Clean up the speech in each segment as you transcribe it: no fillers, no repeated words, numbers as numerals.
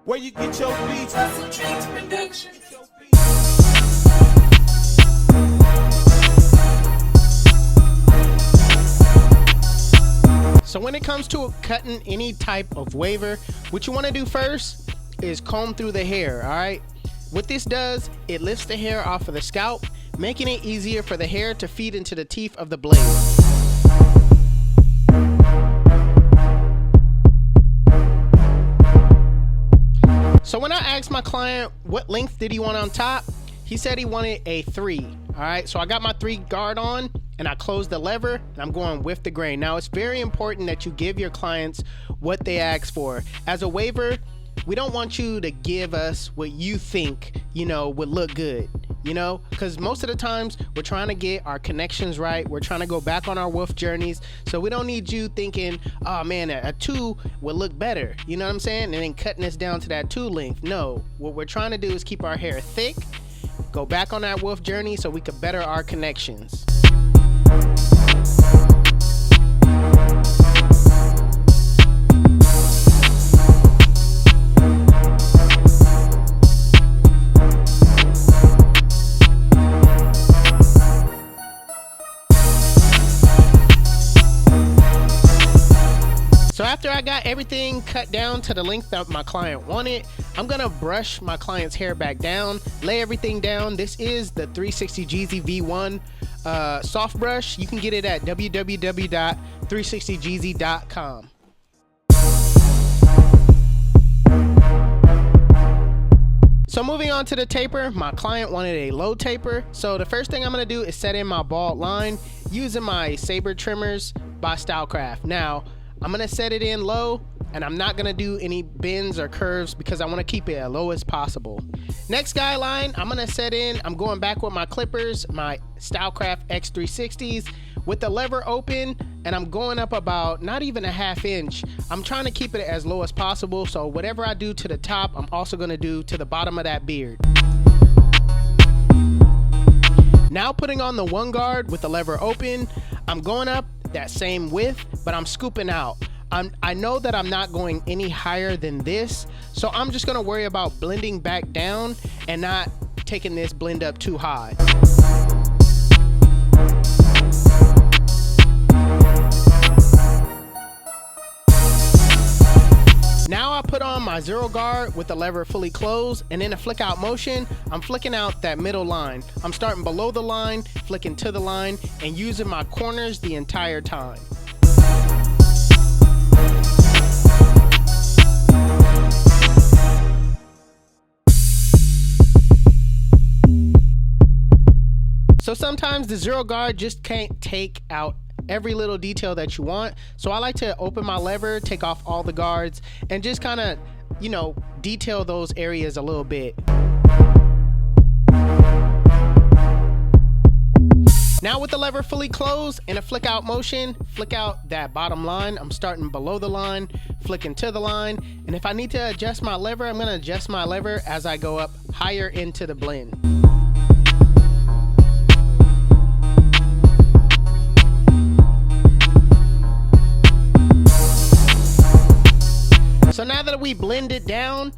Where you get your beats? HustleDreamProduction. So when it comes to cutting any type of waver, what you want to do first is comb through the hair, all right? What this does, it lifts the hair off of the scalp, making it easier for the hair to feed into the teeth of the blade. So when I asked my client what length did he want on top, he said he wanted a 3. All right, so I got my 3 guard on and I closed the lever and I'm going with the grain. Now it's very important that you give your clients what they ask for. As a waver, we don't want you to give us what you think, would look good, because most of the times we're trying to get our connections right. We're trying to go back on our wolf journeys. So we don't need you thinking, oh man, a 2 would look better. You know what I'm saying? And then cutting this down to that 2 length. No, what we're trying to do is keep our hair thick, go back on that wolf journey so we could better our connections. So after I got everything cut down to the length that my client wanted, I'm gonna brush my client's hair back down, lay everything down. This is the 360 GZ V1 soft brush. You can get it at www.360gz.com. So moving on to the taper, my client wanted a low taper. So the first thing I'm gonna do is set in my bald line using my saber trimmers by Stylecraft. Now, I'm gonna set it in low and I'm not gonna do any bends or curves because I wanna keep it as low as possible. Next guideline, I'm gonna set in, I'm going back with my clippers, my Stylecraft X360s with the lever open, and I'm going up about not even a ½ inch. I'm trying to keep it as low as possible, so whatever I do to the top, I'm also gonna do to the bottom of that beard. Now putting on the 1 guard with the lever open, I'm going up that same width, but I'm scooping out. I know that I'm not going any higher than this, so I'm just gonna worry about blending back down and not taking this blend up too high. Now I put on my 0 guard with the lever fully closed, and in a flick out motion, I'm flicking out that middle line. I'm starting below the line, flicking to the line, and using my corners the entire time. So sometimes the 0 guard just can't take out every little detail that you want. So I like to open my lever, take off all the guards, and just kind of, detail those areas a little bit. Now with the lever fully closed, in a flick out motion, flick out that bottom line. I'm starting below the line, flicking to the line. And if I need to adjust my lever, I'm gonna adjust my lever as I go up higher into the blend. So now that we blend it down,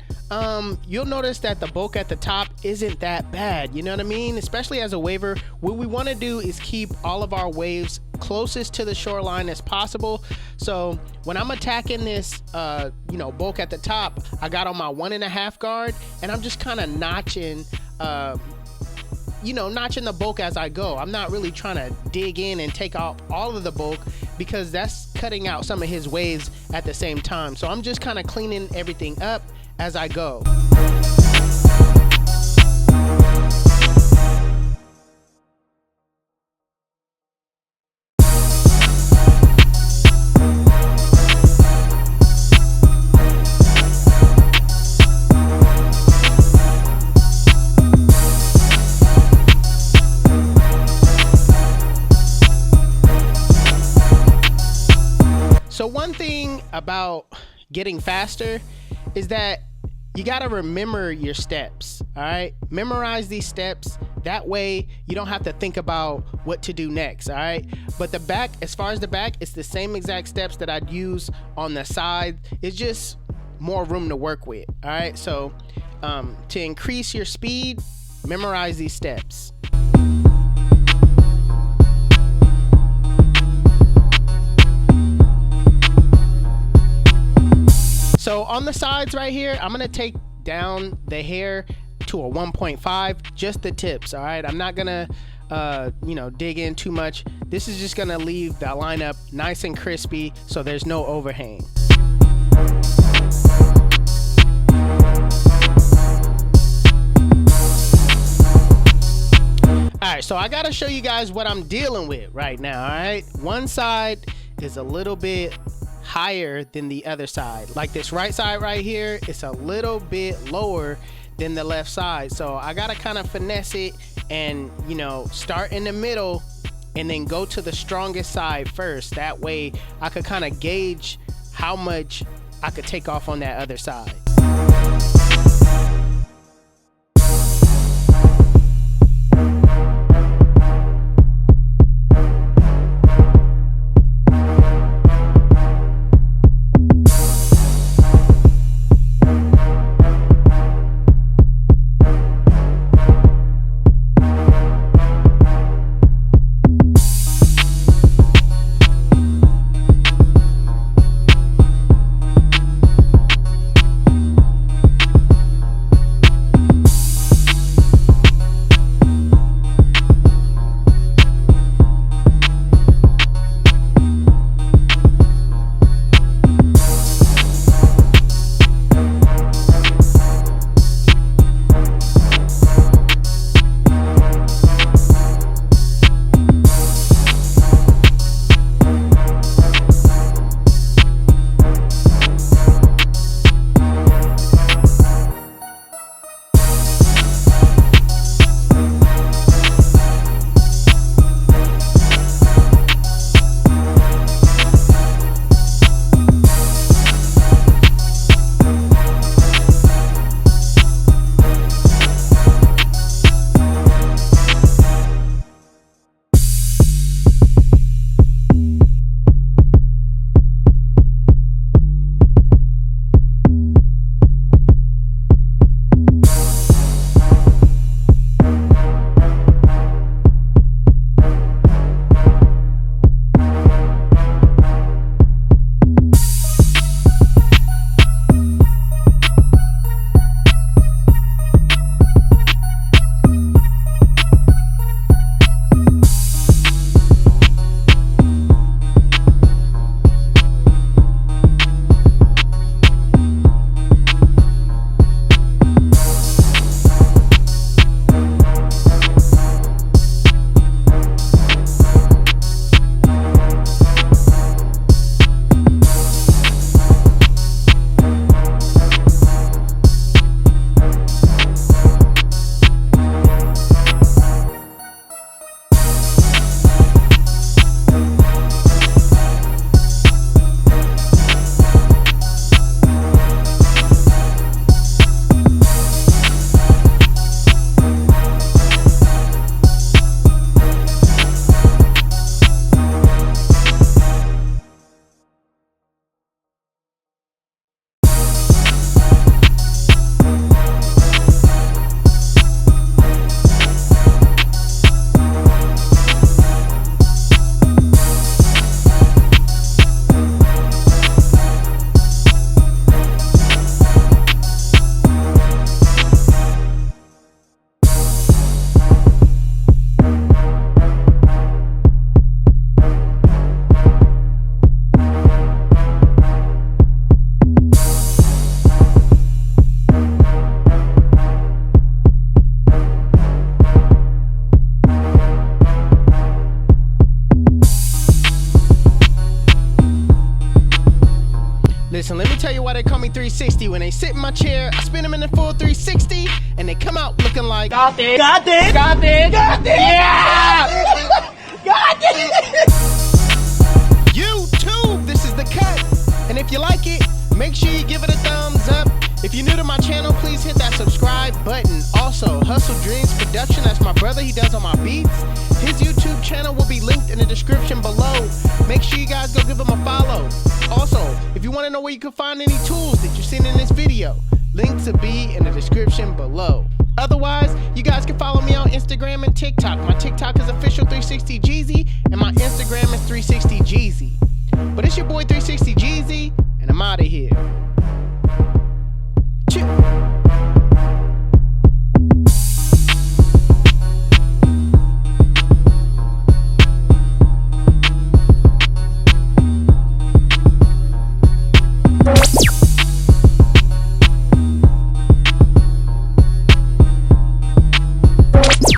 you'll notice that the bulk at the top isn't that bad, you know what I mean? Especially as a waver, what we want to do is keep all of our waves closest to the shoreline as possible. So when I'm attacking this, bulk at the top, I got on my 1.5 guard, and I'm just kind of notching, notching the bulk as I go. I'm not really trying to dig in and take out all of the bulk because that's cutting out some of his waves at the same time. So I'm just kind of cleaning everything up as I go. So one thing about getting faster is that you got to remember your steps. All right, memorize these steps. That way you don't have to think about what to do next. All right, but the back, as far as the back, it's the same exact steps that I'd use on the side. It's just more room to work with. All right, so to increase your speed, memorize these steps. So on the sides right here, I'm gonna take down the hair to a 1.5, just the tips. All right, I'm not gonna dig in too much. This is just gonna leave the lineup nice and crispy so there's no overhang. All right, so I gotta show you guys what I'm dealing with right now. All right, one side is a little bit higher than the other side. Like this right side right here, it's a little bit lower than the left side. So I gotta kind of finesse it and start in the middle and then go to the strongest side first. That way I could kind of gauge how much I could take off on that other side. Listen, let me tell you why they call me 360. When they sit in my chair, I spin them in the full 360, and they come out looking like, got this, got this, got this, got this, yeah, got this. YouTube, this is the cut. And if you like it, make sure you give it a thumbs up. If you're new to my channel, please hit that subscribe subscribe button. Also, Hustle Dreams Production, that's my brother, he does all my beats. His YouTube channel will be linked in the description below. Make sure you guys go give him a follow. Also, if you want to know where you can find any tools that you've seen in this video, links will be in the description below. Otherwise, you guys can follow me on Instagram and TikTok. My TikTok is official360Jeezy and my Instagram is 360Jeezy. But it's your boy 360Jeezy, and I'm out of here.